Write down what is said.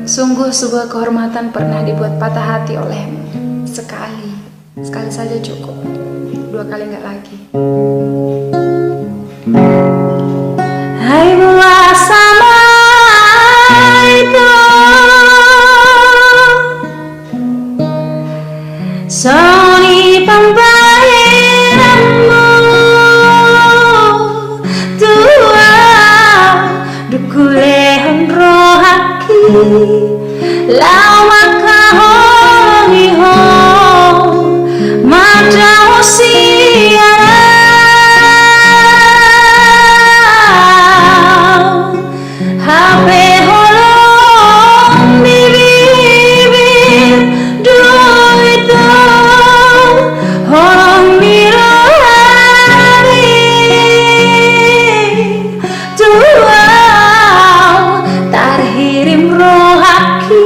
Sungguh sebuah kehormatan pernah dibuat patah hati olehmu. Sekali saja cukup, 2 kali nggak lagi. Hai buah sama itu, soni pembayaranmu tua dukulehon rohaki lawa kahoni ho madao siara hape holong di bibir duito holong di rohani tua tarhirim rohaki